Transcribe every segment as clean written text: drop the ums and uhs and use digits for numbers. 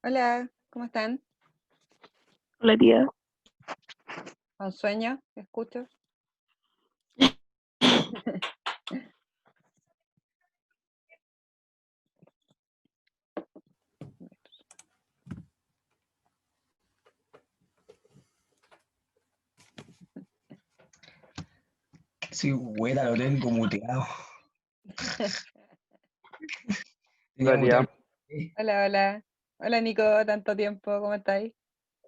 Hola, ¿cómo están? Hola tía. ¿Con sueño? ¿Escucho? Sí, güera, lo tengo muteado. Tenía Hola tía. muteado. Hola, hola. Hola, Nico, tanto tiempo, ¿cómo estáis?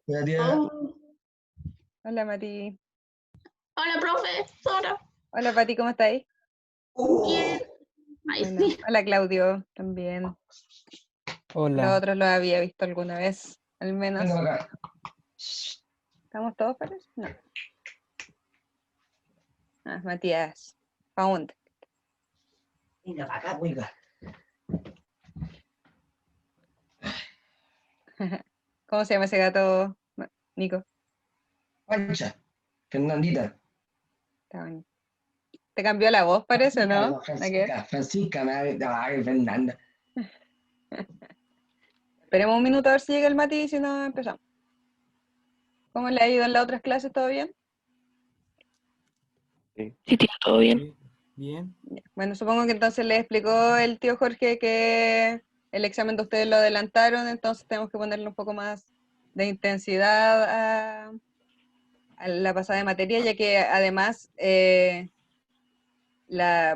Hola, tía. Oh, Hola, Mati. hola, profesora. Hola, Pati, ¿cómo estáis? Bien. Ay, Bueno, sí. hola, Claudio, también. Los Hola. otros los había visto alguna vez, al menos. Venga para acá. ¿Estamos todos, parece? No. Ah, Matías. Paund. Venga para acá, oiga. ¿Cómo se llama ese gato, Nico? Pancha. Fernandita. Está bonito. ¿Te cambió la voz, parece, o Francisca, no? no, ¿La qué? Francisca, ay, Fernanda. Esperemos un minuto a ver si llega el Mati y si no, empezamos. ¿Cómo le ha ido en las otras clases? ¿Todo bien? Sí, tía, todo bien. Sí, bien. Ya. Bueno, supongo que entonces le explicó el tío Jorge que el examen de ustedes lo adelantaron, entonces tenemos que ponerle un poco más de intensidad a la pasada de materia, ya que además,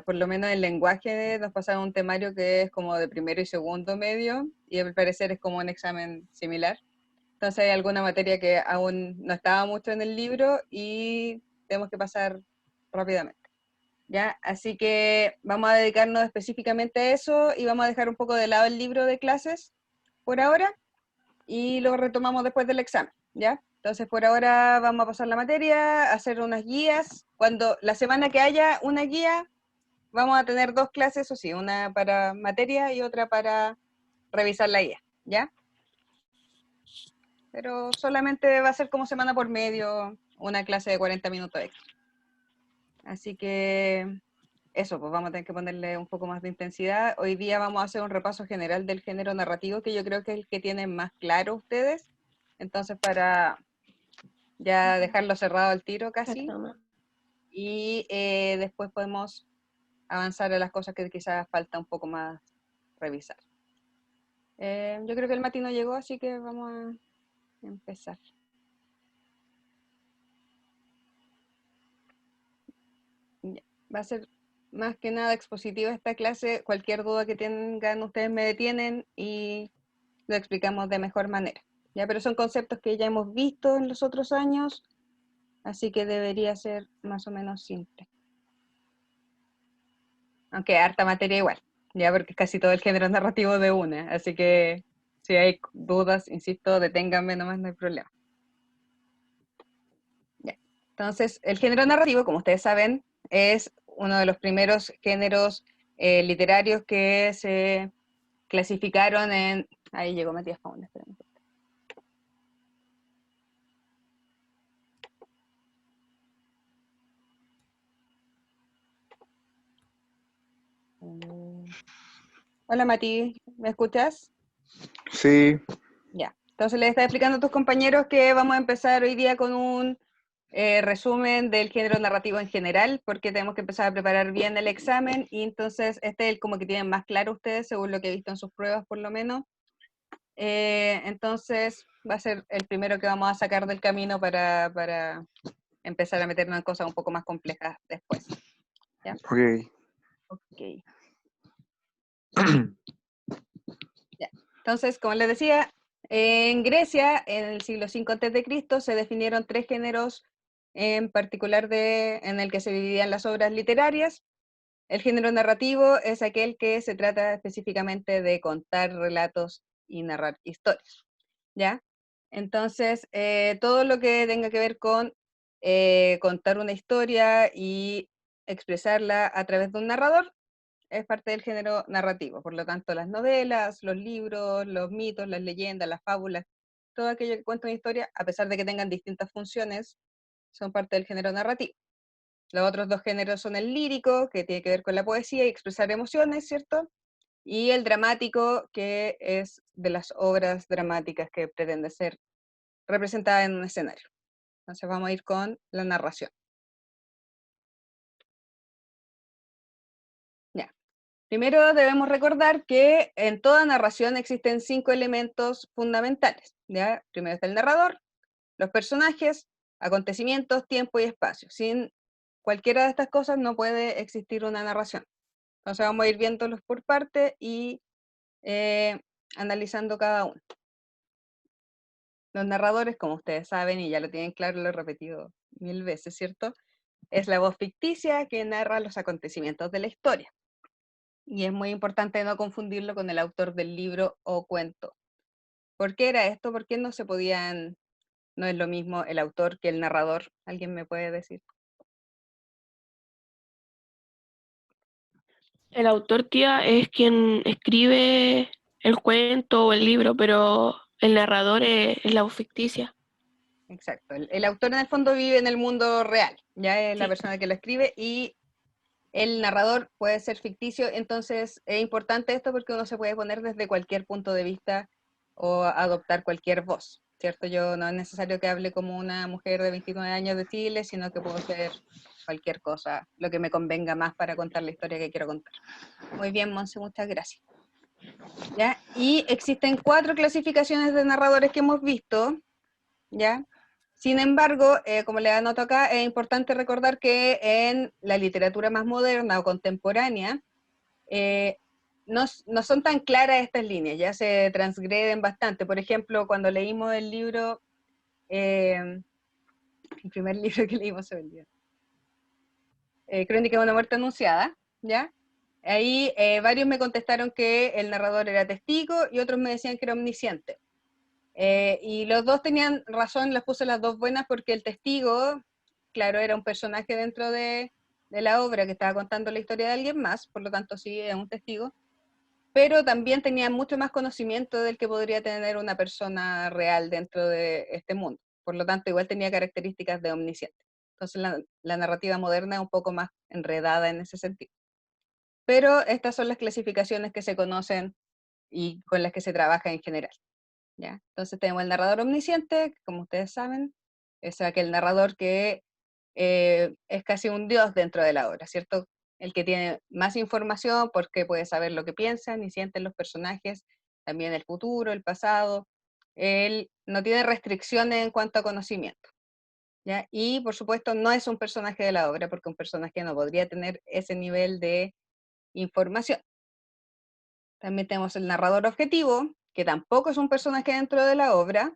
por lo menos el lenguaje nos pasaron un temario que es como de primero y segundo medio, y al parecer es como un examen similar. Entonces hay alguna materia que aún no estaba mucho en el libro y tenemos que pasar rápidamente. ¿Ya? Así que vamos a dedicarnos específicamente a eso y vamos a dejar un poco de lado el libro de clases por ahora y lo retomamos después del examen, ¿ya? Entonces por ahora vamos a pasar la materia, hacer unas guías. Cuando la semana que haya una guía, vamos a tener dos clases, o sí, una para materia y otra para revisar la guía, ¿ya? Pero solamente va a ser como semana por medio, una clase de 40 minutos extra. Así que eso, pues vamos a tener que ponerle un poco más de intensidad. Hoy día vamos a hacer un repaso general del género narrativo, que yo creo que es el que tienen más claro ustedes. Entonces, para ya dejarlo cerrado al tiro casi, y después podemos avanzar a las cosas que quizás falta un poco más revisar. Yo creo que el Mati no llegó, así que vamos a empezar. Ya. Va a ser más que nada expositiva esta clase. Cualquier duda que tengan, ustedes me detienen y lo explicamos de mejor manera. ¿Ya? Pero son conceptos que ya hemos visto en los otros años, así que debería ser más o menos simple. Aunque harta materia igual, ya porque casi todo el género narrativo de una, así que si hay dudas, insisto, deténganme nomás, no hay problema. Ya. Entonces, el género narrativo, como ustedes saben, es uno de los primeros géneros literarios que se clasificaron en... Ahí llegó Matías Faundes, espérame. Hola Mati, ¿me escuchas? Sí. Ya. Entonces les estaba explicando a tus compañeros que vamos a empezar hoy día con un resumen del género narrativo en general, porque tenemos que empezar a preparar bien el examen y entonces este es el como que tienen más claro ustedes, según lo que he visto en sus pruebas por lo menos. Entonces va a ser el primero que vamos a sacar del camino para empezar a meternos en cosas un poco más complejas después. ¿Ya? Ok. Ok. Ya. Entonces, como les decía, en Grecia, en el siglo V a.C., se definieron tres géneros en particular en el que se dividían las obras literarias. El género narrativo es aquel que se trata específicamente de contar relatos y narrar historias, ¿ya? Entonces, todo lo que tenga que ver con contar una historia y expresarla a través de un narrador es parte del género narrativo. Por lo tanto, las novelas, los libros, los mitos, las leyendas, las fábulas, todo aquello que cuenta una historia, a pesar de que tengan distintas funciones, son parte del género narrativo. Los otros dos géneros son el lírico, que tiene que ver con la poesía y expresar emociones, ¿cierto? y el dramático, que es de las obras dramáticas que pretende ser representada en un escenario. Entonces vamos a ir con la narración. Ya. Primero debemos recordar que en toda narración existen 5 elementos fundamentales. ¿Ya? Primero está el narrador, los personajes, acontecimientos, tiempo y espacio. Sin cualquiera de estas cosas no puede existir una narración. Entonces vamos a ir viéndolos por parte y analizando cada uno. Los narradores, como ustedes saben y ya lo tienen claro, lo he repetido 1000 veces, ¿cierto? Es la voz ficticia que narra los acontecimientos de la historia. Y es muy importante no confundirlo con el autor del libro o cuento. ¿Por qué era esto? ¿Por qué no se podían, no es lo mismo el autor que el narrador? ¿Alguien me puede decir? El autor, tía, es quien escribe el cuento o el libro, pero el narrador es la voz ficticia. Exacto. El autor en el fondo vive en el mundo real, ya es la Sí. persona que lo escribe, y el narrador puede ser ficticio. Entonces es importante esto porque uno se puede poner desde cualquier punto de vista o adoptar cualquier voz, ¿cierto? Yo no es necesario que hable como una mujer de 29 años de Chile, sino que puedo ser cualquier cosa, lo que me convenga más para contar la historia que quiero contar. Muy bien, Monse, muchas gracias. ¿Ya? Y existen 4 clasificaciones de narradores que hemos visto, ¿ya? Sin embargo, como le anoto acá, es importante recordar que en la literatura más moderna o contemporánea, no son tan claras estas líneas, ya se transgreden bastante. Por ejemplo, cuando leímos el libro, el primer libro que leímos se me olvidó, Crónica de una muerte anunciada, ¿ya? Ahí varios me contestaron que el narrador era testigo y otros me decían que era omnisciente. Y los dos tenían razón, las puse las dos buenas porque el testigo, claro, era un personaje dentro de la obra que estaba contando la historia de alguien más, por lo tanto sí, es un testigo, pero también tenía mucho más conocimiento del que podría tener una persona real dentro de este mundo. Por lo tanto, igual tenía características de omnisciente. Entonces la narrativa moderna es un poco más enredada en ese sentido. Pero estas son las clasificaciones que se conocen y con las que se trabaja en general. ¿Ya? Entonces tenemos el narrador omnisciente, que, como ustedes saben, es aquel narrador que es casi un dios dentro de la obra, ¿cierto? El que tiene más información porque puede saber lo que piensan y sienten los personajes, también el futuro, el pasado. Él no tiene restricciones en cuanto a conocimiento, ¿ya? Y por supuesto no es un personaje de la obra porque un personaje no podría tener ese nivel de información. También tenemos el narrador objetivo, que tampoco es un personaje dentro de la obra,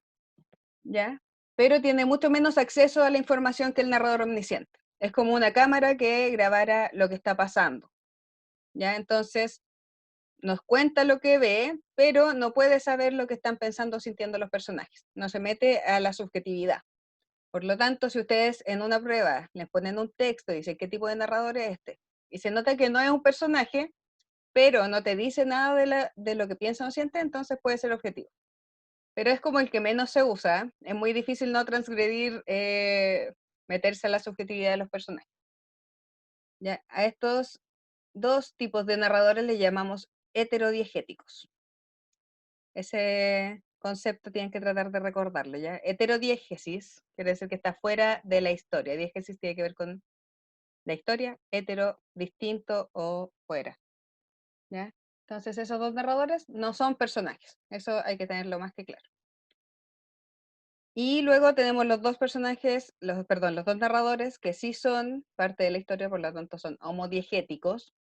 ¿ya? Pero tiene mucho menos acceso a la información que el narrador omnisciente. Es como una cámara que grabara lo que está pasando, ¿ya? Entonces, nos cuenta lo que ve, pero no puede saber lo que están pensando o sintiendo los personajes. No se mete a la subjetividad. Por lo tanto, si ustedes en una prueba les ponen un texto y dicen qué tipo de narrador es este, y se nota que no es un personaje, pero no te dice nada de lo que piensa o siente, entonces puede ser objetivo. Pero es como el que menos se usa. Es muy difícil no transgredir, meterse a la subjetividad de los personajes. ¿Ya? A estos dos tipos de narradores les llamamos heterodiegéticos. Ese concepto tienen que tratar de recordarlo, ¿ya? Heterodiégesis quiere decir que está fuera de la historia. Diégesis tiene que ver con la historia, hetero, distinto o fuera, ¿ya? Entonces esos dos narradores no son personajes. Eso hay que tenerlo más que claro. Y luego tenemos los dos personajes, los dos narradores que sí son parte de la historia, por lo tanto son homodiegéticos,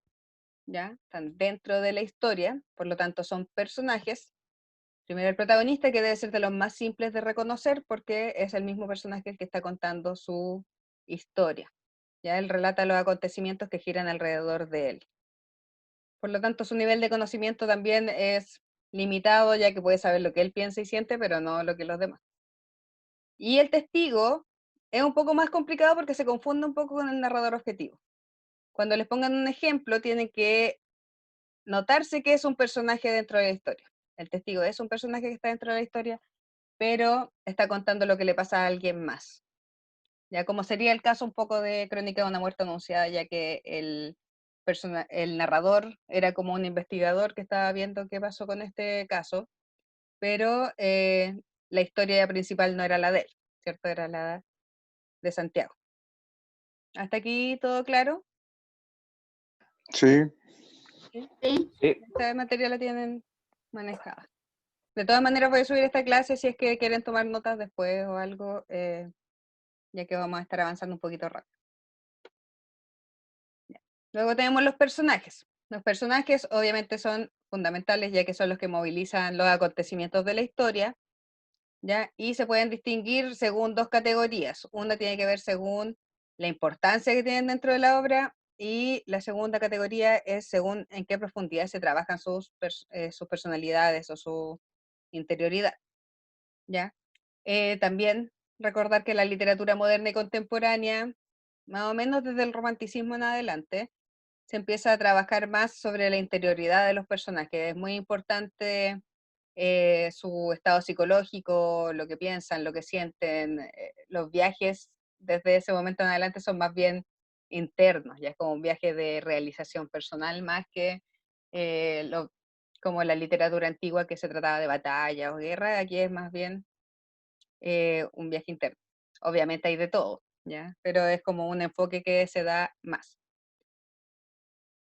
¿ya? Están dentro de la historia, por lo tanto son personajes. Primero el protagonista, que debe ser de los más simples de reconocer porque es el mismo personaje el que está contando su historia. Ya él relata los acontecimientos que giran alrededor de él. Por lo tanto, su nivel de conocimiento también es limitado, ya que puede saber lo que él piensa y siente, pero no lo que los demás. Y el testigo es un poco más complicado porque se confunde un poco con el narrador objetivo. Cuando les pongan un ejemplo, tienen que notarse que es un personaje dentro de la historia. El testigo es un personaje que está dentro de la historia, pero está contando lo que le pasa a alguien más. Ya como sería el caso un poco de Crónica de una muerte anunciada, ya que el narrador era como un investigador que estaba viendo qué pasó con este caso, pero la historia principal no era la de él, ¿cierto? Era la de Santiago. ¿Hasta aquí todo claro? Sí, Sí. Esta materia la tienen manejada. De todas maneras voy a subir esta clase si es que quieren tomar notas después o algo, ya que vamos a estar avanzando un poquito rápido. Ya. Luego tenemos los personajes. Los personajes obviamente son fundamentales ya que son los que movilizan los acontecimientos de la historia, ¿ya? Y se pueden distinguir según dos categorías. Una tiene que ver según la importancia que tienen dentro de la obra y la segunda categoría es según en qué profundidad se trabajan sus personalidades o su interioridad, ¿ya? También recordar que la literatura moderna y contemporánea, más o menos desde el romanticismo en adelante, se empieza a trabajar más sobre la interioridad de los personajes. Es muy importante su estado psicológico, lo que piensan, lo que sienten. Los viajes desde ese momento en adelante son más bien internos, ya es como un viaje de realización personal más que como la literatura antigua que se trataba de batalla o guerra, aquí es más bien un viaje interno. Obviamente hay de todo, ¿ya? Pero es como un enfoque que se da más.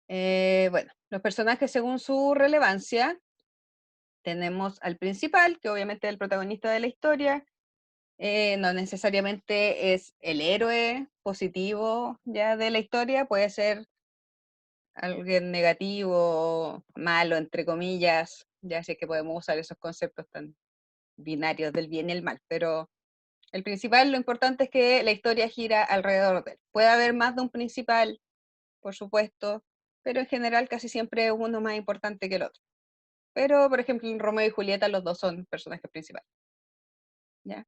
Bueno, los personajes según su relevancia, tenemos al principal, que obviamente es el protagonista de la historia, no necesariamente es el héroe positivo ya de la historia, puede ser alguien negativo, malo, entre comillas, ya sé que podemos usar esos conceptos tan binarios del bien y el mal, pero el principal, lo importante es que la historia gira alrededor de él. Puede haber más de un principal, por supuesto, pero en general casi siempre uno más importante que el otro. Pero, por ejemplo, en Romeo y Julieta los dos son personajes principales, ¿ya?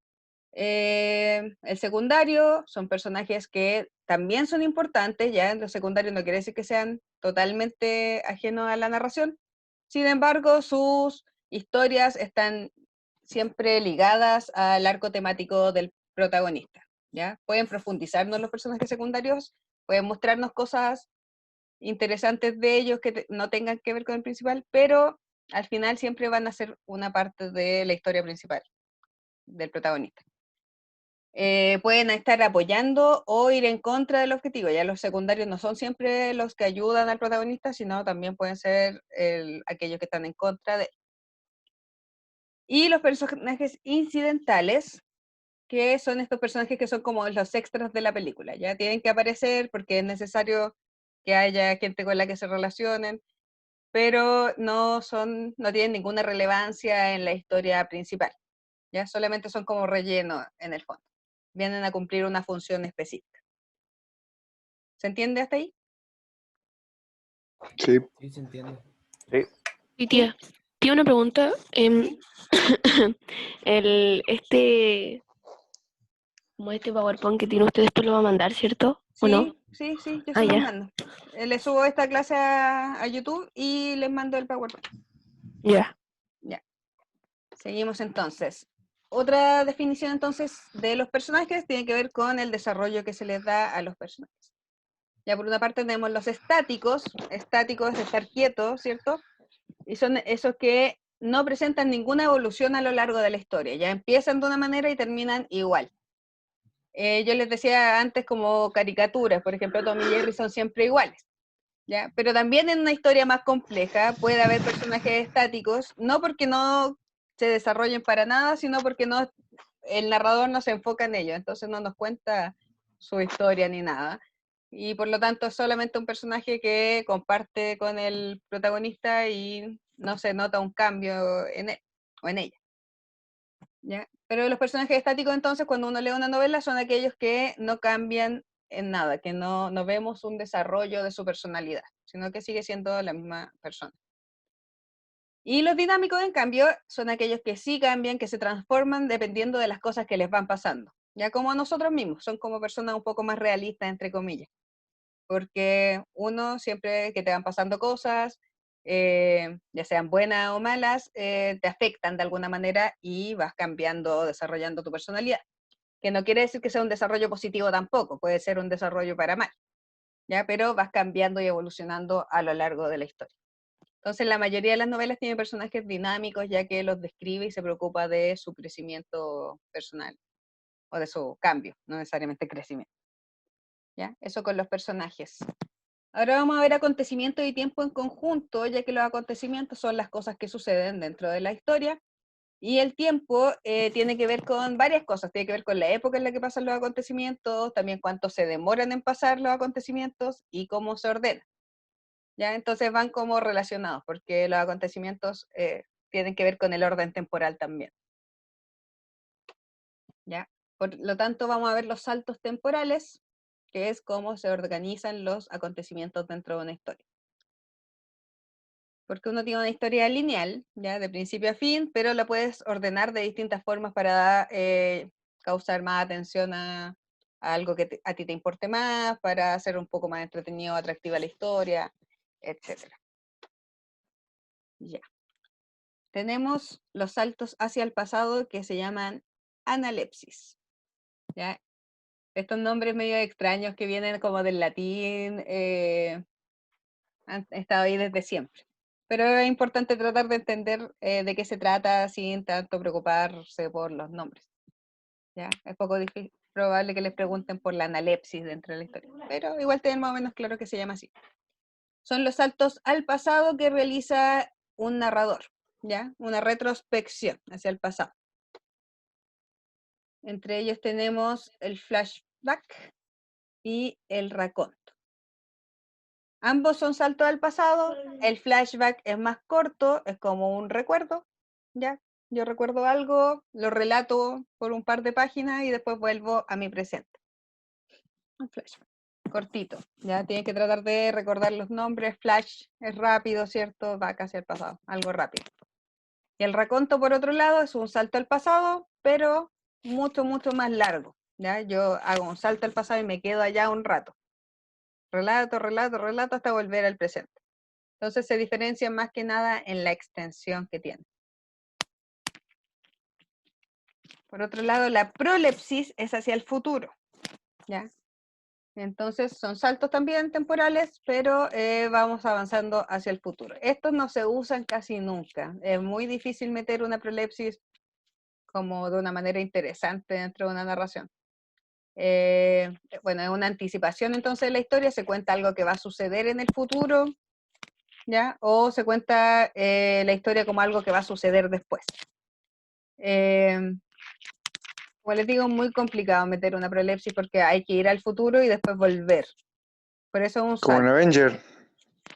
El secundario son personajes que también son importantes, ya los secundarios no quiere decir que sean totalmente ajenos a la narración, sin embargo sus historias están siempre ligadas al arco temático del protagonista, ¿ya? Pueden profundizarnos los personajes secundarios, pueden mostrarnos cosas interesantes de ellos que no tengan que ver con el principal, pero al final siempre van a ser una parte de la historia principal del protagonista. Pueden estar apoyando o ir en contra del objetivo. Ya los secundarios no son siempre los que ayudan al protagonista, sino también pueden ser aquellos que están en contra de él. Y los personajes incidentales, que son estos personajes que son como los extras de la película. Ya tienen que aparecer porque es necesario que haya gente con la que se relacionen, pero no tienen ninguna relevancia en la historia principal. Ya solamente son como relleno en el fondo. Vienen a cumplir una función específica. ¿Se entiende hasta ahí? sí. Sí, se entiende. Y tía, una pregunta. Como este PowerPoint que tiene usted, después lo va a mandar, ¿cierto? ¿O no? Sí, yo Ah, se los ya. mando. Les subo esta clase a YouTube y les mando el PowerPoint. Ya. Ya. Seguimos entonces. Otra definición entonces de los personajes tiene que ver con el desarrollo que se les da a los personajes. Ya por una parte tenemos los estáticos. Estáticos es estar quieto, ¿cierto? Y son esos que no presentan ninguna evolución a lo largo de la historia. Ya empiezan de una manera y terminan igual. Yo les decía antes como caricaturas, por ejemplo, Tom y Jerry son siempre iguales, ¿ya? Pero también en una historia más compleja puede haber personajes estáticos, no porque no se desarrollen para nada, sino porque el narrador no se enfoca en ello, entonces no nos cuenta su historia ni nada. Y por lo tanto es solamente un personaje que comparte con el protagonista y no se nota un cambio en él o en ella, ¿ya? Pero los personajes estáticos entonces cuando uno lee una novela son aquellos que no cambian en nada, que no vemos un desarrollo de su personalidad, sino que sigue siendo la misma persona. Y los dinámicos, en cambio, son aquellos que sí cambian, que se transforman dependiendo de las cosas que les van pasando, ya como nosotros mismos, son como personas un poco más realistas, entre comillas, porque uno siempre que te van pasando cosas, ya sean buenas o malas, te afectan de alguna manera y vas cambiando, desarrollando tu personalidad, que no quiere decir que sea un desarrollo positivo tampoco, puede ser un desarrollo para mal, ¿ya? Pero vas cambiando y evolucionando a lo largo de la historia. Entonces, la mayoría de las novelas tienen personajes dinámicos, ya que los describe y se preocupa de su crecimiento personal, o de su cambio, no necesariamente crecimiento. ¿Ya? Eso con los personajes. Ahora vamos a ver acontecimientos y tiempo en conjunto, ya que los acontecimientos son las cosas que suceden dentro de la historia, y el tiempo tiene que ver con varias cosas, tiene que ver con la época en la que pasan los acontecimientos, también cuánto se demoran en pasar los acontecimientos y cómo se ordenan. ¿Ya? Entonces van como relacionados, porque los acontecimientos tienen que ver con el orden temporal también. ¿Ya? Por lo tanto, vamos a ver los saltos temporales, que es cómo se organizan los acontecimientos dentro de una historia. Porque uno tiene una historia lineal, ¿ya? De principio a fin, pero la puedes ordenar de distintas formas para causar más atención a algo que a ti te importe más, para hacer un poco más entretenido, atractiva la historia, etc. Ya. Tenemos los saltos hacia el pasado que se llaman analepsis. ¿Ya? Estos nombres medio extraños que vienen como del latín han estado ahí desde siempre. Pero es importante tratar de entender de qué se trata sin tanto preocuparse por los nombres. ¿Ya? Es poco probable que les pregunten por la analepsis dentro de la historia, pero igual tienen más o menos claro que se llama así. Son los saltos al pasado que realiza un narrador, ¿ya? Una retrospección hacia el pasado. Entre ellos tenemos el flashback y el raconto. Ambos son saltos al pasado, el flashback es más corto, es como un recuerdo, ¿ya? Yo recuerdo algo, lo relato por un par de páginas y después vuelvo a mi presente. Un flashback, cortito, ya tienes que tratar de recordar los nombres, flash es rápido, ¿cierto? Va casi al pasado, algo rápido. Y el raconto, por otro lado, es un salto al pasado, pero mucho, mucho más largo, ¿ya? Yo hago un salto al pasado y me quedo allá un rato. Relato, relato, relato hasta volver al presente. Entonces se diferencia más que nada en la extensión que tiene. Por otro lado, la prolepsis es hacia el futuro, ¿ya? Entonces son saltos también temporales, pero vamos avanzando hacia el futuro. Estos no se usan casi nunca. Es muy difícil meter una prolepsis como de una manera interesante dentro de una narración. Bueno, es una anticipación entonces de la historia, se cuenta algo que va a suceder en el futuro, ¿ya? O se cuenta la historia como algo que va a suceder después. Como les digo, es muy complicado meter una prolepsis porque hay que ir al futuro y después volver. Por eso es un Como en salto. Avenger.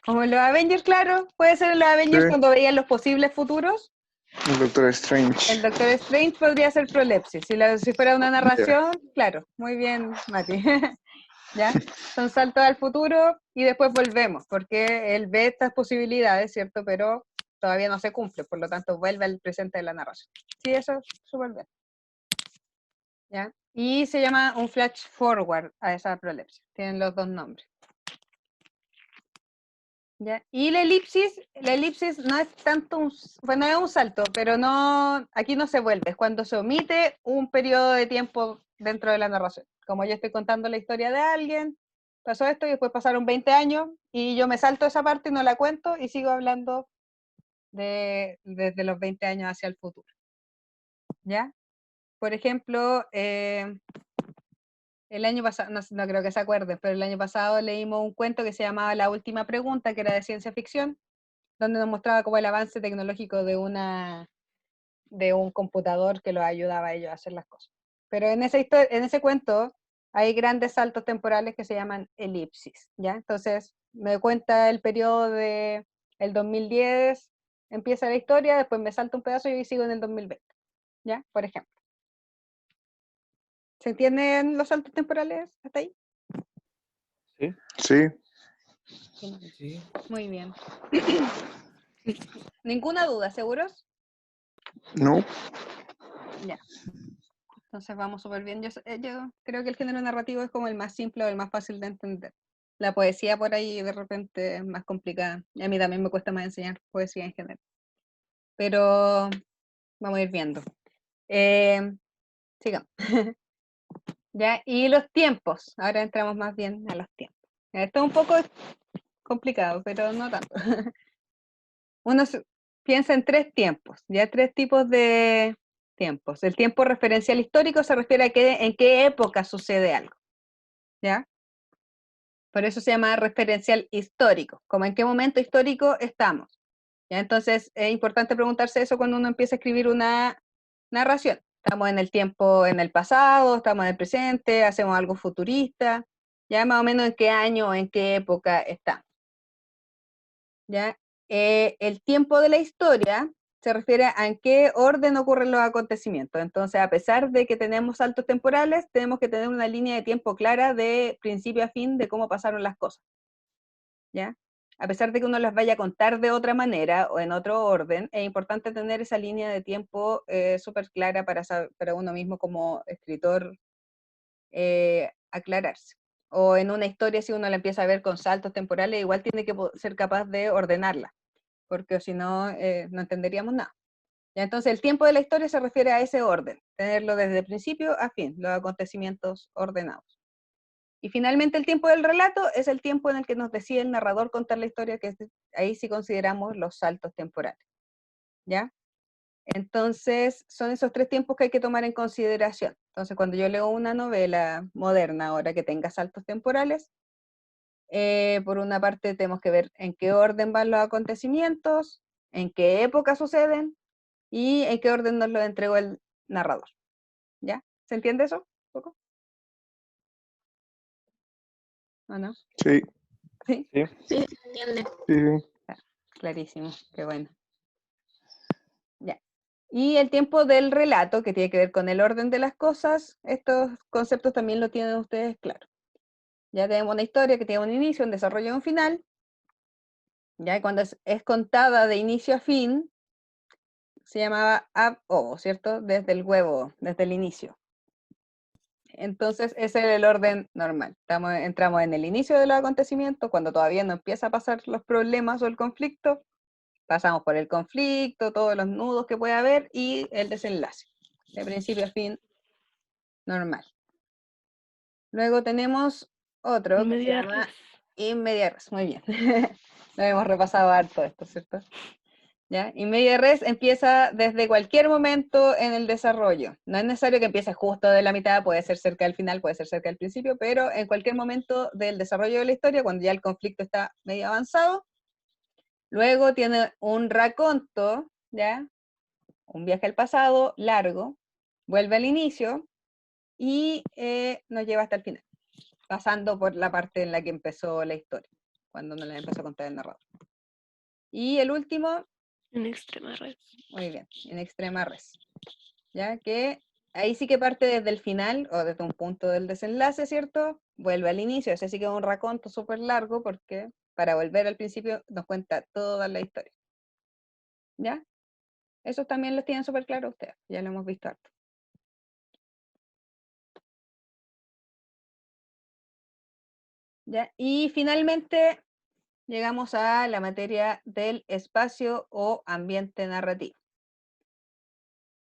Como en los Avengers, claro, puede ser en los Avengers Sí. cuando veían los posibles futuros. El Doctor Strange. El Doctor Strange podría ser prolepsis. Si fuera una narración, claro, muy bien, Mati. ¿Ya? Son saltos al futuro y después volvemos, porque él ve estas posibilidades, ¿cierto? Pero todavía no se cumple, por lo tanto vuelve al presente de la narración. Sí, eso es súper bien. ¿Ya? Y se llama un flash forward a esa prolepsis. Tienen los dos nombres. ¿Ya? Y la elipsis no es tanto bueno, es un salto, pero no, aquí no se vuelve, es cuando se omite un periodo de tiempo dentro de la narración. Como yo estoy contando la historia de alguien, pasó esto y después pasaron 20 años y yo me salto esa parte y no la cuento y sigo hablando desde los 20 años hacia el futuro. ¿Ya? Por ejemplo, el año pasado, no creo que se acuerden, pero el año pasado leímos un cuento que se llamaba La Última Pregunta, que era de ciencia ficción, donde nos mostraba como el avance tecnológico de un computador que los ayudaba a ellos a hacer las cosas. Pero en ese cuento hay grandes saltos temporales que se llaman elipsis, ¿ya? Entonces me cuenta el periodo de el 2010, empieza la historia, después me salto un pedazo y sigo en el 2020, ¿ya? Por ejemplo. ¿Se entienden los saltos temporales hasta ahí? Sí. Sí. Muy bien. ¿Ninguna duda, seguros? No. Ya. Entonces vamos súper bien. Yo creo que el género narrativo es como el más simple o el más fácil de entender. La poesía por ahí de repente es más complicada. Y a mí también me cuesta más enseñar poesía en general. Pero vamos a ir viendo. Sigamos. ¿Ya? Y los tiempos. Ahora entramos más bien a los tiempos. Esto es un poco complicado, pero no tanto. Uno piensa en tres tiempos, ya tres tipos de tiempos. El tiempo referencial histórico se refiere a en qué época sucede algo, ¿ya? Por eso se llama referencial histórico, como en qué momento histórico estamos. ¿Ya? Entonces es importante preguntarse eso cuando uno empieza a escribir una narración. Estamos en el tiempo, en el pasado, estamos en el presente, hacemos algo futurista, ya más o menos en qué año o en qué época estamos. ¿Ya? El tiempo de la historia se refiere a en qué orden ocurren los acontecimientos. Entonces, a pesar de que tenemos saltos temporales, tenemos que tener una línea de tiempo clara de principio a fin de cómo pasaron las cosas. ¿Ya? A pesar de que uno las vaya a contar de otra manera o en otro orden, es importante tener esa línea de tiempo súper clara para uno mismo como escritor aclararse. O en una historia, si uno la empieza a ver con saltos temporales, igual tiene que ser capaz de ordenarla, porque si no, no entenderíamos nada. ¿Ya? Entonces, el tiempo de la historia se refiere a ese orden, tenerlo desde principio a fin, los acontecimientos ordenados. Y finalmente el tiempo del relato es el tiempo en el que nos decide el narrador contar la historia, que ahí sí consideramos los saltos temporales. ¿Ya? Entonces, son esos tres tiempos que hay que tomar en consideración. Entonces, cuando yo leo una novela moderna ahora que tenga saltos temporales, por una parte tenemos que ver en qué orden van los acontecimientos, en qué época suceden y en qué orden nos lo entregó el narrador. ¿Ya? ¿Se entiende eso? ¿Un poco? ¿O no? Sí, ¿Sí? sí, Sí, se entiende. sí. Clarísimo, qué bueno. Ya. Y el tiempo del relato, que tiene que ver con el orden de las cosas, estos conceptos también lo tienen ustedes claro. Ya tenemos una historia que tiene un inicio, un desarrollo y un final. Ya, y cuando es contada de inicio a fin, se llamaba ab ovo, ¿cierto? Desde el huevo, desde el inicio. Entonces, ese es el orden normal. Entramos en el inicio del acontecimiento, cuando todavía no empieza a pasar los problemas o el conflicto, pasamos por el conflicto, todos los nudos que puede haber y el desenlace, de principio a fin, normal. Luego tenemos otro que se Media llama res. in media res, muy bien. Lo hemos repasado harto esto, ¿cierto? ¿Ya? In media res empieza desde cualquier momento en el desarrollo. No es necesario que empiece justo de la mitad, puede ser cerca del final, puede ser cerca del principio, pero en cualquier momento del desarrollo de la historia, cuando ya el conflicto está medio avanzado. Luego tiene un raconto, ¿ya? Un viaje al pasado largo, vuelve al inicio y nos lleva hasta el final, pasando por la parte en la que empezó la historia, cuando nos la empezó a contar el narrador. Y el último, En extrema res. muy bien, en extrema res, ya que ahí sí que parte desde el final o desde un punto del desenlace, ¿cierto? Vuelve al inicio, ese sí que es un raconto súper largo porque para volver al principio nos cuenta toda la historia. ¿Ya? Esos también los tienen súper claro ustedes, ya lo hemos visto harto. ¿Ya? Y finalmente llegamos a la materia del espacio o ambiente narrativo.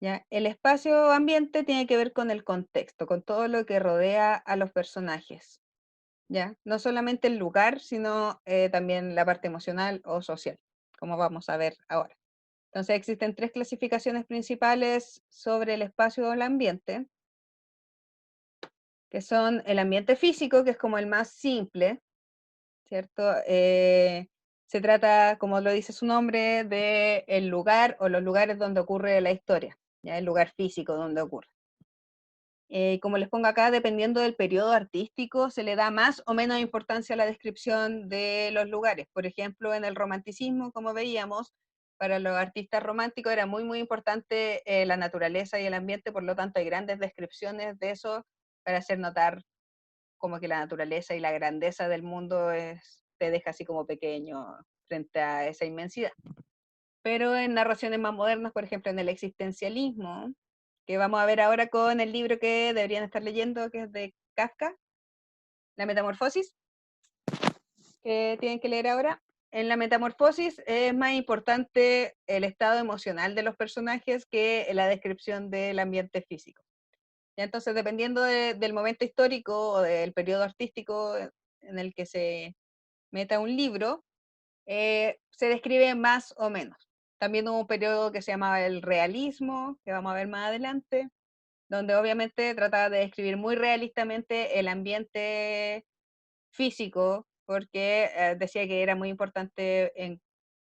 ¿Ya? El espacio o ambiente tiene que ver con el contexto, con todo lo que rodea a los personajes. ¿Ya? No solamente el lugar, sino también la parte emocional o social, como vamos a ver ahora. Entonces existen tres clasificaciones principales sobre el espacio o el ambiente, que son el ambiente físico, que es como el más simple, ¿cierto? Se trata, como lo dice su nombre, de el lugar o los lugares donde ocurre la historia, ¿ya? El lugar físico donde ocurre. Como les pongo acá, dependiendo del periodo artístico, se le da más o menos importancia a la descripción de los lugares. Por ejemplo, en el romanticismo, como veíamos, para los artistas románticos era muy, muy importante la naturaleza y el ambiente, por lo tanto hay grandes descripciones de eso para hacer notar como que la naturaleza y la grandeza del mundo te deja así como pequeño frente a esa inmensidad. Pero en narraciones más modernas, por ejemplo en el existencialismo, que vamos a ver ahora con el libro que deberían estar leyendo, que es de Kafka, La Metamorfosis, que tienen que leer ahora. En la Metamorfosis es más importante el estado emocional de los personajes que la descripción del ambiente físico. Y entonces, dependiendo del momento histórico o del periodo artístico en el que se meta un libro, se describe más o menos. También hubo un periodo que se llamaba el realismo, que vamos a ver más adelante, donde obviamente trataba de describir muy realistamente el ambiente físico, porque decía que era muy importante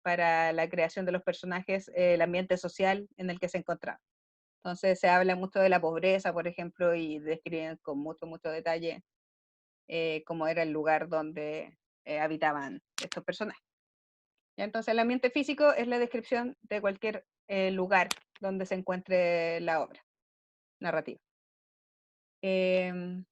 para la creación de los personajes el ambiente social en el que se encontraban. Entonces se habla mucho de la pobreza, por ejemplo, y describen con mucho detalle cómo era el lugar donde habitaban estos personajes. ¿Ya? Entonces el ambiente físico es la descripción de cualquier lugar donde se encuentre la obra narrativa. Bueno,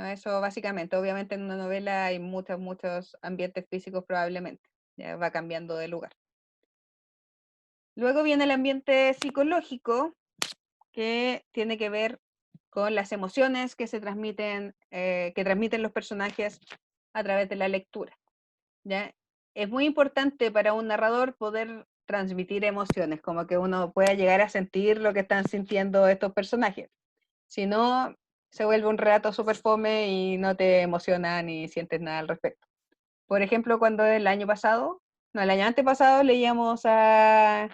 eso básicamente. Obviamente en una novela hay muchos ambientes físicos probablemente. Ya va cambiando de lugar. Luego viene el ambiente psicológico, que tiene que ver con las emociones que se transmiten, que transmiten los personajes a través de la lectura. ¿Ya? Es muy importante para un narrador poder transmitir emociones, como que uno pueda llegar a sentir lo que están sintiendo estos personajes. Si no, se vuelve un relato súper fome y no te emociona ni sientes nada al respecto. Por ejemplo, cuando el año antepasado leíamos a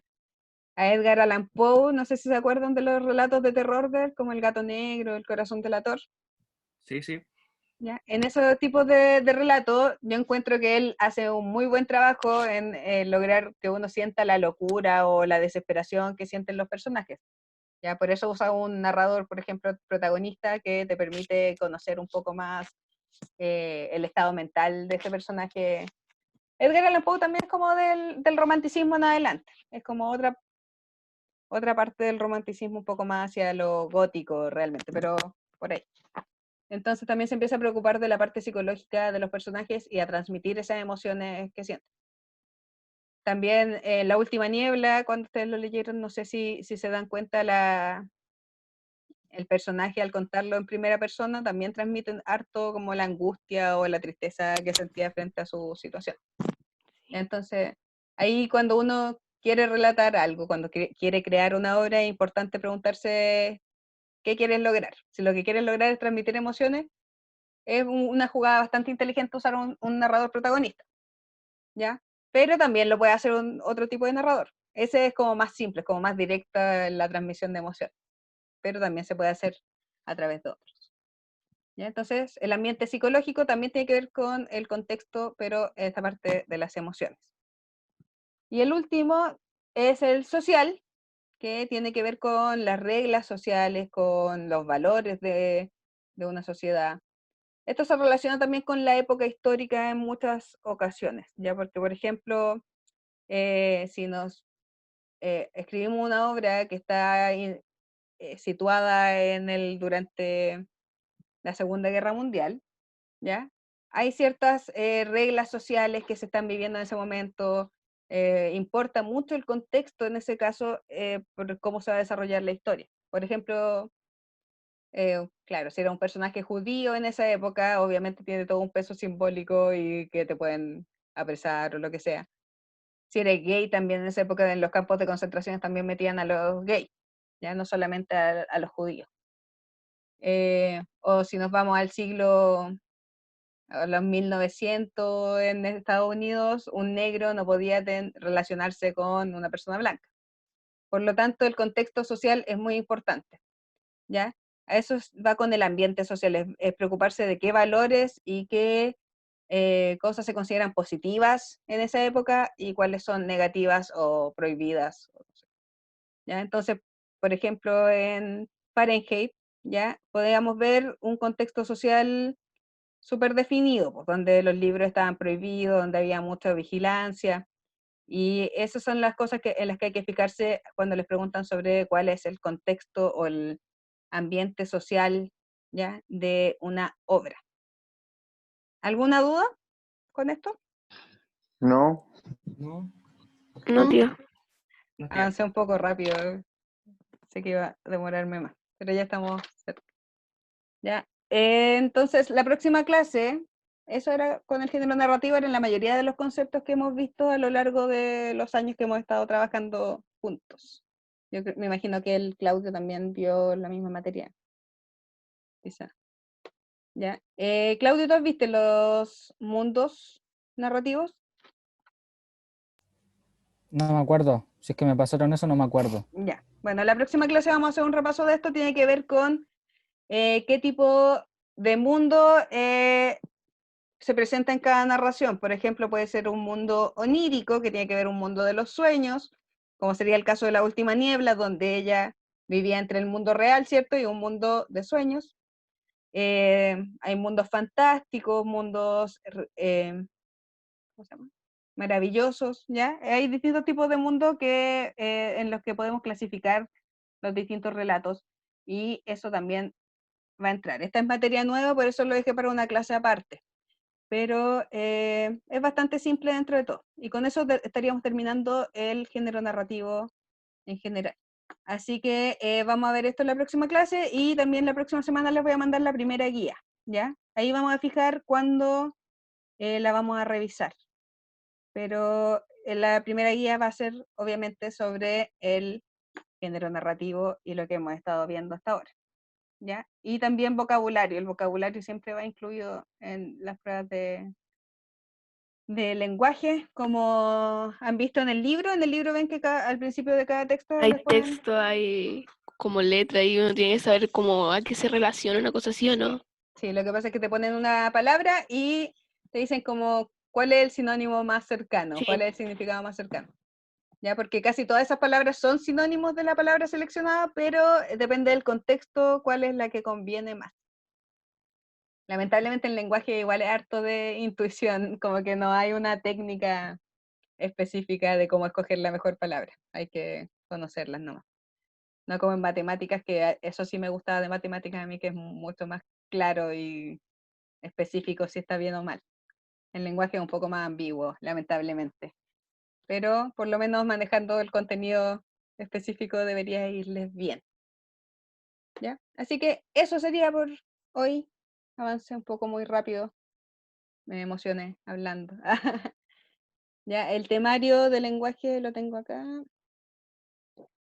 Edgar Allan Poe, no sé si se acuerdan de los relatos de terror de él, como El gato negro, El corazón delator. Sí, sí. ¿Ya? En ese tipo de relatos, yo encuentro que él hace un muy buen trabajo en lograr que uno sienta la locura o la desesperación que sienten los personajes. ¿Ya? Por eso usa un narrador, por ejemplo, protagonista, que te permite conocer un poco más el estado mental de este personaje. Edgar Allan Poe también es como del romanticismo en adelante, es como otra parte del romanticismo un poco más hacia lo gótico realmente, pero por ahí. Entonces también se empieza a preocupar de la parte psicológica de los personajes y a transmitir esas emociones que sienten. También La última niebla, cuando ustedes lo leyeron, no sé si se dan cuenta, el personaje al contarlo en primera persona también transmite harto como la angustia o la tristeza que sentía frente a su situación. Entonces, ahí cuando uno quiere relatar algo, cuando quiere crear una obra, es importante preguntarse qué quieres lograr. Si lo que quieres lograr es transmitir emociones, es una jugada bastante inteligente usar un narrador protagonista, ¿ya? Pero también lo puede hacer otro tipo de narrador. Ese es como más simple, es como más directa en la transmisión de emociones, pero también se puede hacer a través de otros. ¿Ya? Entonces, el ambiente psicológico también tiene que ver con el contexto, pero esta parte de las emociones. Y el último es el social, que tiene que ver con las reglas sociales, con los valores de una sociedad. Esto se relaciona también con la época histórica en muchas ocasiones, ya porque, por ejemplo, si nos escribimos una obra que está situada durante la Segunda Guerra Mundial, ¿ya? Hay ciertas reglas sociales que se están viviendo en ese momento, importa mucho el contexto en ese caso por cómo se va a desarrollar la historia. Por ejemplo, claro, si era un personaje judío en esa época, obviamente tiene todo un peso simbólico y que te pueden apresar o lo que sea. Si eres gay también en esa época en los campos de concentración también metían a los gays, ya no solamente a los judíos. O si nos vamos al siglo, a los 1900 en Estados Unidos, un negro no podía relacionarse con una persona blanca. Por lo tanto, el contexto social es muy importante, ¿ya? A eso va con el ambiente social, es preocuparse de qué valores y qué cosas se consideran positivas en esa época y cuáles son negativas o prohibidas. ¿Ya? Entonces, por ejemplo, en Fahrenheit, ¿ya? Podíamos ver un contexto social súper definido, pues, donde los libros estaban prohibidos, donde había mucha vigilancia, y esas son las cosas en las que hay que fijarse cuando les preguntan sobre cuál es el contexto o el ambiente social, ¿ya? De una obra. ¿Alguna duda con esto? No. No, No, tío. no tiene. Avancé un poco rápido, sé que iba a demorarme más, pero ya estamos cerca. ¿Ya? Entonces, la próxima clase, eso era con el género narrativo, era en la mayoría de los conceptos que hemos visto a lo largo de los años que hemos estado trabajando juntos. Me imagino que el Claudio también vio la misma materia, quizá. ¿Ya? Claudio, ¿tú has visto los mundos narrativos? No me acuerdo. Si es que me pasaron eso, no me acuerdo. Ya. Bueno, la próxima clase vamos a hacer un repaso de esto. Tiene que ver con qué tipo de mundo se presenta en cada narración. Por ejemplo, puede ser un mundo onírico, que tiene que ver un mundo de los sueños, como sería el caso de La Última Niebla, donde ella vivía entre el mundo real, ¿cierto? Y un mundo de sueños. Hay mundos fantásticos, mundos ¿cómo se llama? Maravillosos, ¿ya? Hay distintos tipos de mundos que, en los que podemos clasificar los distintos relatos, y eso también va a entrar. Esta es materia nueva, por eso lo dejé para una clase aparte, pero es bastante simple dentro de todo, y con eso estaríamos terminando el género narrativo en general. Así que vamos a ver esto en la próxima clase, y también la próxima semana les voy a mandar la primera guía, ¿ya? Ahí vamos a fijar cuándo la vamos a revisar. Pero la primera guía va a ser obviamente sobre el género narrativo y lo que hemos estado viendo hasta ahora, ¿ya? Y también vocabulario. El vocabulario siempre va incluido en las pruebas de lenguaje, como han visto en el libro. En el libro ven que al principio de cada texto Hay les ponen... texto, hay como letra y uno tiene que saber cómo a qué se relaciona una cosa así o no. Sí, lo que pasa es que te ponen una palabra y te dicen como cuál es el sinónimo más cercano, Sí. cuál es el significado más cercano. ¿Ya? Porque casi todas esas palabras son sinónimos de la palabra seleccionada, pero depende del contexto cuál es la que conviene más. Lamentablemente el lenguaje igual es harto de intuición, como que no hay una técnica específica de cómo escoger la mejor palabra, hay que conocerlas nomás. No como en matemáticas, que eso sí me gustaba de matemáticas a mí, que es mucho más claro y específico si está bien o mal. El lenguaje es un poco más ambiguo, lamentablemente. Pero por lo menos manejando el contenido específico debería irles bien. ¿Ya? Así que eso sería por hoy. Avancé un poco muy rápido. Me emocioné hablando. Ya, el temario de lenguaje lo tengo acá.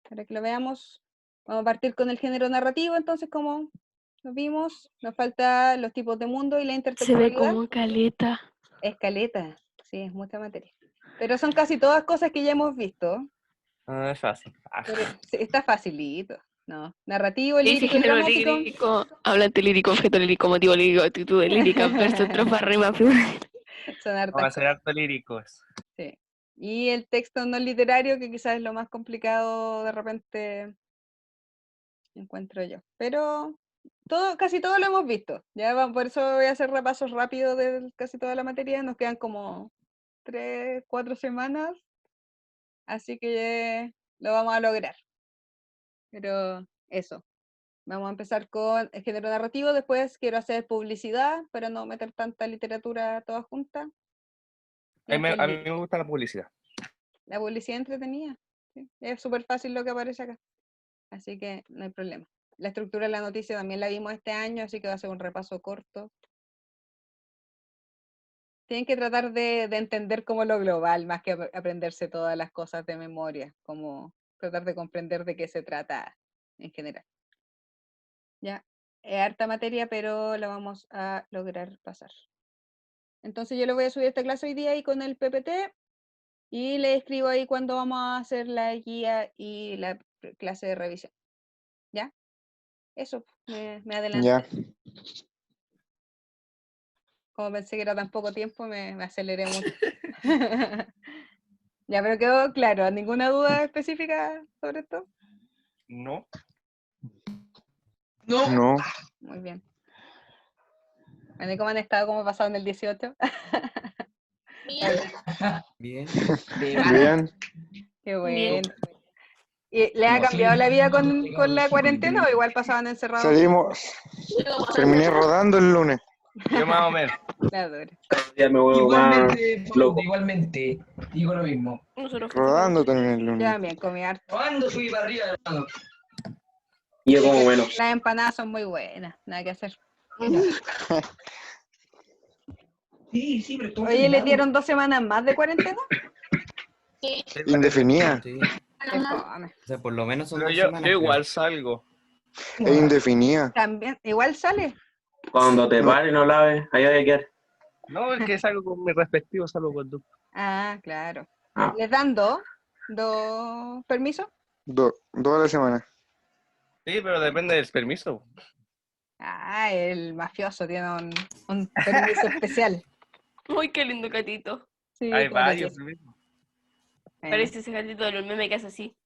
Para que lo veamos. Vamos a partir con el género narrativo, entonces como lo vimos, nos falta los tipos de mundo y la Se ve intertextualidad. como caleta. Escaleta, sí, es mucha materia. Pero son casi todas cosas que ya hemos visto. No es fácil. Pero sí, está facilito, ¿no? Narrativo, Dice lírico y género dramático. lírico, hablante lírico, objeto lírico, motivo lírico, actitud lírica, verso, estrofa, rima, figura. Son hartas Vamos a ser cosas, harto líricos. sí. Y el texto no literario, que quizás es lo más complicado de repente encuentro yo. Pero casi todo lo hemos visto. Por eso voy a hacer repasos rápidos de casi toda la materia. Nos quedan como 3, 4 semanas. Así que lo vamos a lograr. Pero eso. Vamos a empezar con el género narrativo, después quiero hacer publicidad para no meter tanta literatura toda junta. Y A mí, después a mí me gusta la publicidad. la publicidad entretenida. ¿Sí? Es súper fácil lo que aparece acá. Así que no hay problema. La estructura de la noticia también la vimos este año, así que va a ser un repaso corto. Tienen que tratar de entender como lo global, más que aprenderse todas las cosas de memoria, como tratar de comprender de qué se trata en general. Ya, es harta materia, pero la vamos a lograr pasar. Entonces yo le voy a subir esta clase hoy día ahí con el PPT y le escribo ahí cuando vamos a hacer la guía y la clase de revisión. ¿Ya? Eso, me adelanté. Ya. Como pensé que era tan poco tiempo, me aceleré mucho. Ya, pero quedó claro. ¿Ninguna duda específica sobre esto? No. No. Muy bien. Bueno, ¿y cómo han estado? ¿Cómo ha pasado en el 18? Bien. Bien. Bien. Qué Bien. bueno. ¿Y le ha cambiado la vida con la cuarentena o igual pasaban encerrados? Salimos. Terminé rodando el lunes. Yo más o menos. La dura. Ya me vuelvo más Igualmente, loco. igualmente, digo lo mismo. Nosotros Rodando terminé el Yo lunes. también comí harto. ¿Cuándo subí para arriba, hermano? Y yo como menos. Las empanadas son muy buenas, nada que hacer. Sí, sí, pero estoy Oye, ¿les terminando. dieron 2 semanas más de cuarentena? Sí. Indefinida. Sí. Qué fome. O sea, por lo menos son Pero 2 yo semanas. igual salgo. Es indefinida. También, igual sale. Cuando te pares no laves, ahí hay que quedar. No, es que salgo con mi respectivo salvoconducto. Ah, claro. Ah. ¿Les dan dos permisos? Dos a la semana. Sí, pero depende del permiso. Ah, el mafioso tiene un permiso especial. Uy, qué lindo gatito. Sí, Hay claro que varios sí. permisos. Parece ese gatito de los memes que hace así.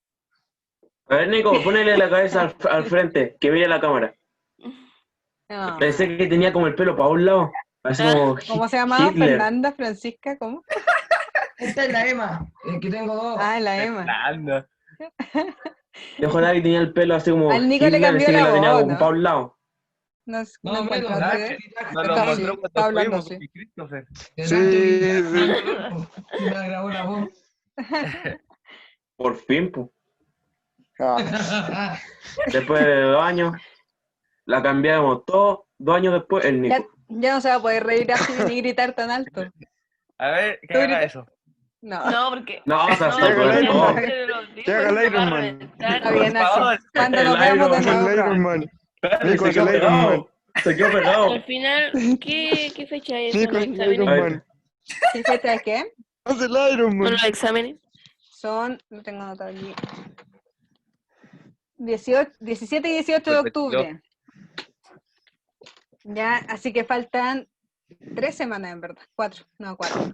A ver, Nico, ponele la cabeza al frente, que mire la cámara. No. Pensé que tenía como el pelo para un lado. Así como ¿Cómo se llamaba? Hitler. Fernanda, Francisca, ¿cómo? Esta es la Emma, que tengo dos. Ah, la Emma. Fernanda. Yo juraba que tenía el pelo así como Al Nico le Hitler, cambió así que la lo tenía voz, como ¿no? para un lado. No, No, no menos, encuentro ¿Verdad otro que video. nos lo Está- mostró está cuando hablando, fuimos sí. con Christopher? Y me grabó la voz. Por fin, pues. Ah, Después de 2 años, la cambiamos todo. 2 años después, el Ya, Nico. ya no se va a poder reír así ni gritar tan alto. A ver, que ¿Tú haga gritas? eso. No, No, porque. No, o sea, No, se puede haga el todo. Que haga el Iron Man. está Por bien así. favor. Cuando nos El veamos de Iron Haz nuevo, el Iron probamos. Man. Espérate, Nico, Se haz el quedó Iron Man. pegado. Se quedó pegado. Al final, ¿qué fecha es? Nico, ¿Son haz los el Iron A exámenes? ver. Man. ¿Qué fecha es qué? Haz el Iron ¿Son Man. los exámenes? Son, lo tengo anotado aquí. 17 y 18 de Perfecto. octubre. Ya, así que faltan 3 semanas en verdad. 4, no 4.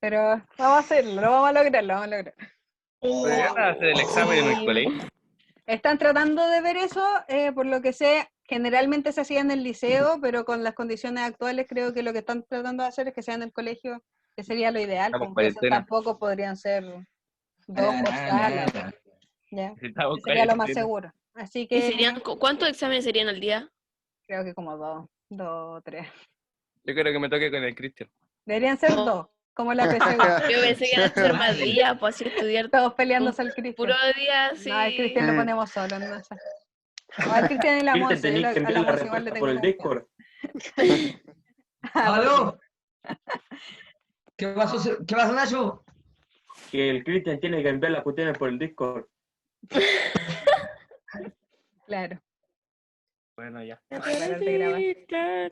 Pero vamos a hacerlo, lo vamos a lograr, lo vamos a lograr. ¿Podrían hacer el examen en el Y colegio? están tratando de ver eso, por lo que sé, generalmente se hacía en el liceo, pero con las condiciones actuales creo que lo que están tratando de hacer es que sea en el colegio, que sería lo ideal, Estamos en porque eso cuarentena. tampoco podrían ser 2 por sala, ¿ya? Estamos en Sería lo más cuarentena. seguro. Así ¿Y que serían, cuántos exámenes serían al día? creo que como 2 o 3. Yo creo que me toque con el Cristian. Deberían ser Oh. 2, como la PSU. Yo pensé que iban a ser más días, pues así estudiar Todos peleándose al Cristian. puro día, sí. No, al Cristian lo ponemos solo, no sé. O al Cristian y la Cristian, Monse, tenéis que a la enviar la Monse igual le respuesta tengo por el confianza. Discord. ¡Aló! ¿Qué pasó, Nacho? Que el Cristian tiene que enviar las cuestiones por el Discord. Claro. Bueno, ya. Parar de grabar.